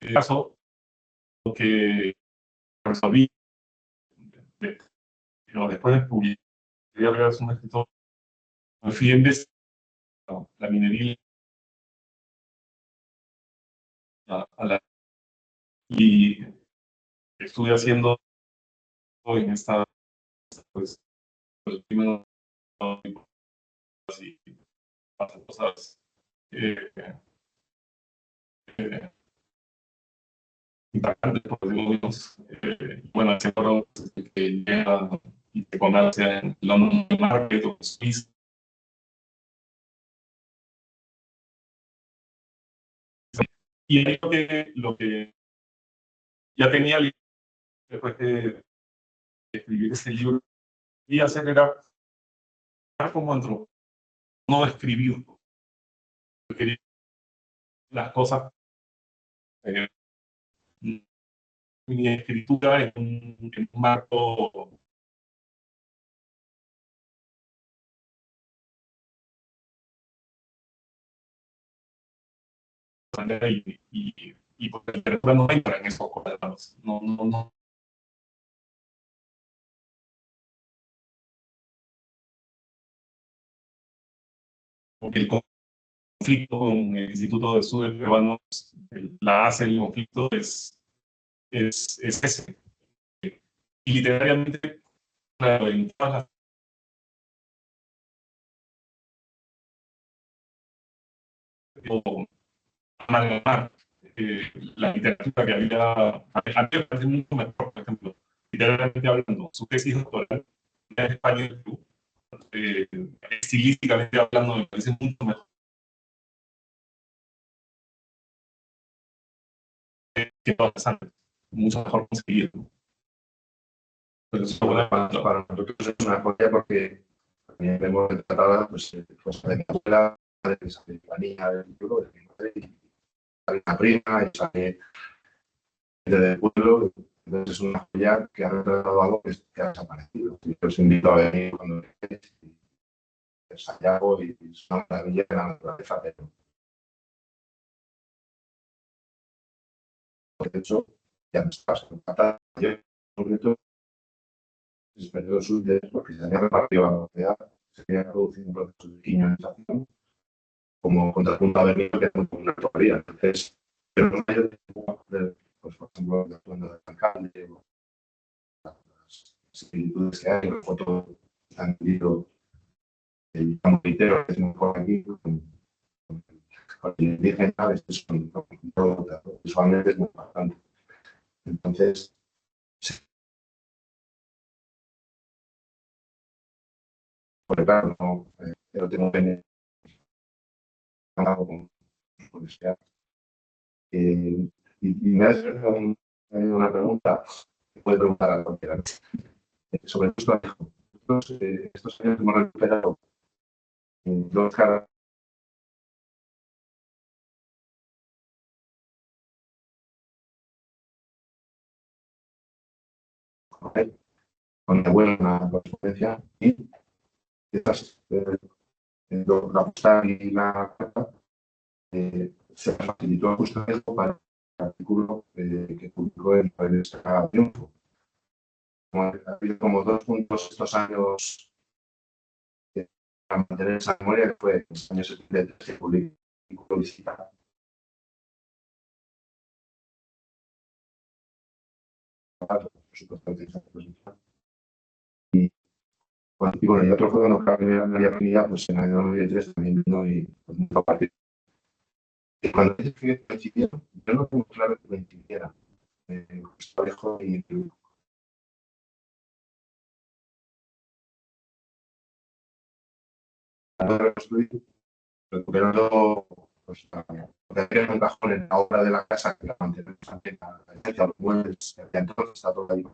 En el caso, lo que resolví, pero después de publicar, es un escritor, me fui en vez la minería y estuve haciendo en esta, pues, el primero y cosas impactantes, por decirlo bueno, ese oro que llega y se comercia en London Market o Swiss. Y ahí lo que ya tenía después de escribir ese libro, y hacer era como antropólogo, no escribir. Yo quería las cosas, eh, mi escritura en un marco y porque la literatura no entra en esos cuadernos. No. Porque conflicto con el Instituto de Estudios Peruanos, la base del conflicto es ese. Y literalmente, claro, en todas las o amalgamar la literatura que había, a mí me parece mucho mejor, por ejemplo, literalmente hablando, su tesis doctoral en España y en Perú, estilísticamente hablando, me parece mucho mejor que todas las antes, mucho mejor conseguido. Pero eso, bueno, Para nosotros es una joya porque también vemos retratada pues, cosas de mi abuela, de la niña del título, de mi madre, y sale una prima, y sale del pueblo. Entonces es una joya que ha retratado algo que ha desaparecido. Y os invito a venir cuando queráis y es hallazgo y es una maravilla de la naturaleza, pero de hecho ya no está. Yo, en concreto, el periodo sur de porque se había repartido a la sociedad, se había producido un proceso de guiñonización como contrapunto a Berlín, que es una autoría. Entonces, pero no hay pues, por ejemplo, el atuendo del alcalde, las similitudes que hay, las fotos que han visto el campo litero, que es muy por aquí, con el indígena, es un producto, visualmente es muy importante. Entonces, sí, porque claro, no, pero tengo pene, con curiosidad. Y me hace una pregunta, que puede preguntar a cualquiera, sobre esto. Estos años hemos recuperado dos caras con mi abuelo en la correspondencia y estas, la postal y la carta se facilitó justo esto para el artículo que publicó en la revista Triunfo. Ha habido como 2 puntos estos años para mantener esa memoria, que fue en los años 70 que publicó Visita. Por supuesto, y bueno, y otro fue cuando María Afinidad, pues en el año 93 también vino y pues, no participó. Y cuando dice que coincidieron, yo no tengo claro que coincidiera. Justo Alejo y reconstruir, recuperando pues, lo que era un cajón en la obra de la casa que la mantenemos ante la esencia, los muebles, entonces está todo ahí.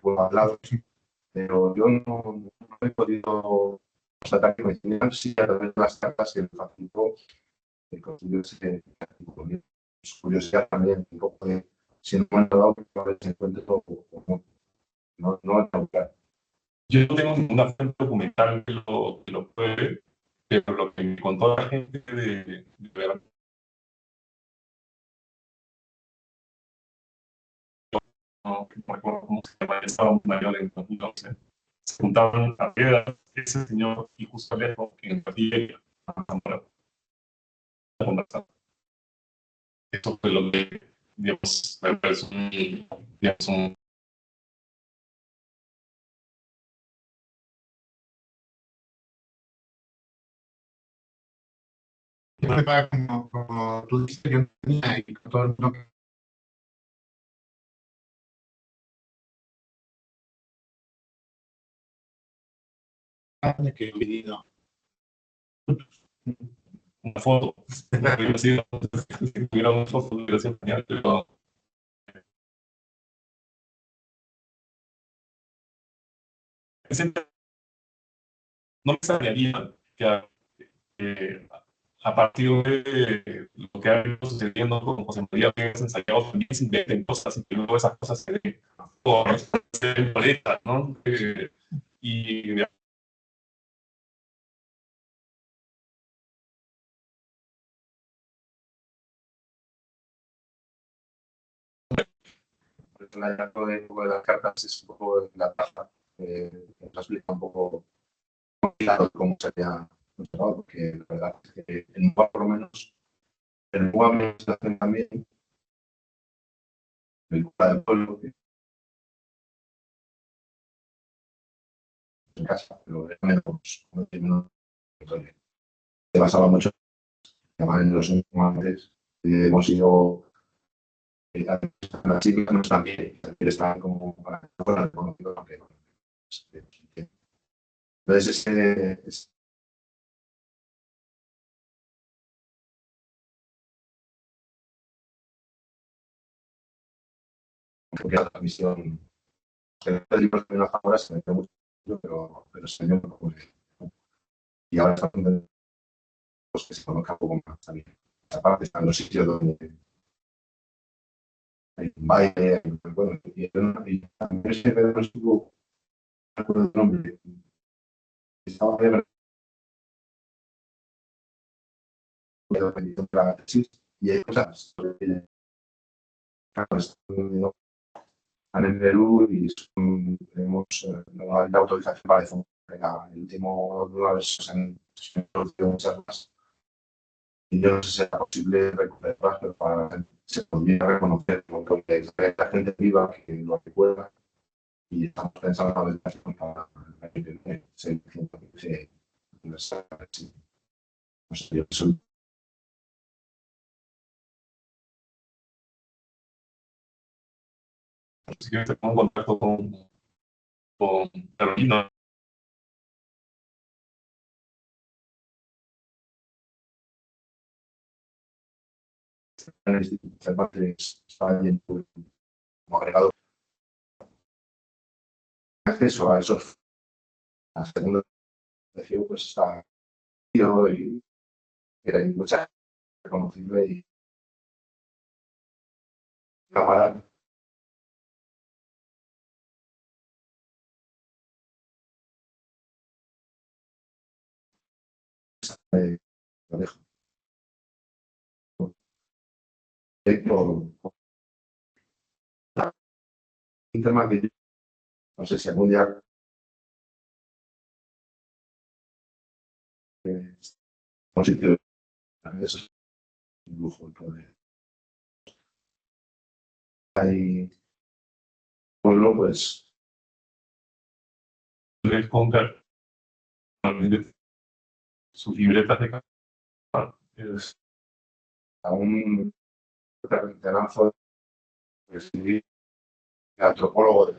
Por hablado, pero yo no he podido constatar que coincidieran, sí a través de las cartas que me facilitó el consiguió ese artículo. Es curiosidad también, un poco de si en un momento dado que a veces se encuentre todo, no es tan claro. yo no tengo ninguna fuente documental que lo pruebe, pero lo que me contó la gente de verdad, no recuerdo cómo se llama, el Estado Mayor en 2011, se juntaban a piedras ese señor y justo Alejo en Patilla a conversar. Eso fue lo que, digamos, me parece un Yo preparaba como tú dijiste, yo tenía y todo el mundo que he vivido. una foto. Hubiera sido, si tuviera una foto, hubiera sido genial, pero no me extrañaría que a partir de lo que ha ido sucediendo con José María Pérez en Santiago también se inventen cosas y que luego esas cosas se den por ser boletas, ¿no? Y el hallazgo de las cartas es un poco la taza, nos explica un poco complicado cómo sería nuestro trabajo, porque la verdad es que en Nuba, por lo menos, en Nuba me hacen también el cura del pueblo, que en casa, pero realmente se basaba mucho en los antes, hemos ido las chicas no están bien, están como para reconocido, aunque no. Entonces, porque la transmisión de los libros de una ahora se me quedó mucho, pero se me quedó muy bien. Y ahora está haciendo los que se conozcan un poco más también. Aparte están los sitios donde hay un baile, bueno, y también se ve un poco, no recuerdo el nombre, estaba de la tesis y hay cosas que están en Perú y tenemos la autorización para difundir. El último una vez se han introducido muchas más y yo no sé si será posible recuperarlas, pero para se podría reconocer un montón de la gente viva que lo que pueda y estamos pensando en la vez para que se no sé, yo soy Si quieres te pongo en contacto con Carolina. en el Instituto Cervantes está bien como agregado acceso a esos a segunda edición pues está y era mucha reconocible y cámara lo dejo. Por intermarketing, no sé si algún día un sitio eso es un lujo el poder. Hay pueblo pues Puedes comprar sus libretas de carta. Es a un veteranazo que escribí antropólogo de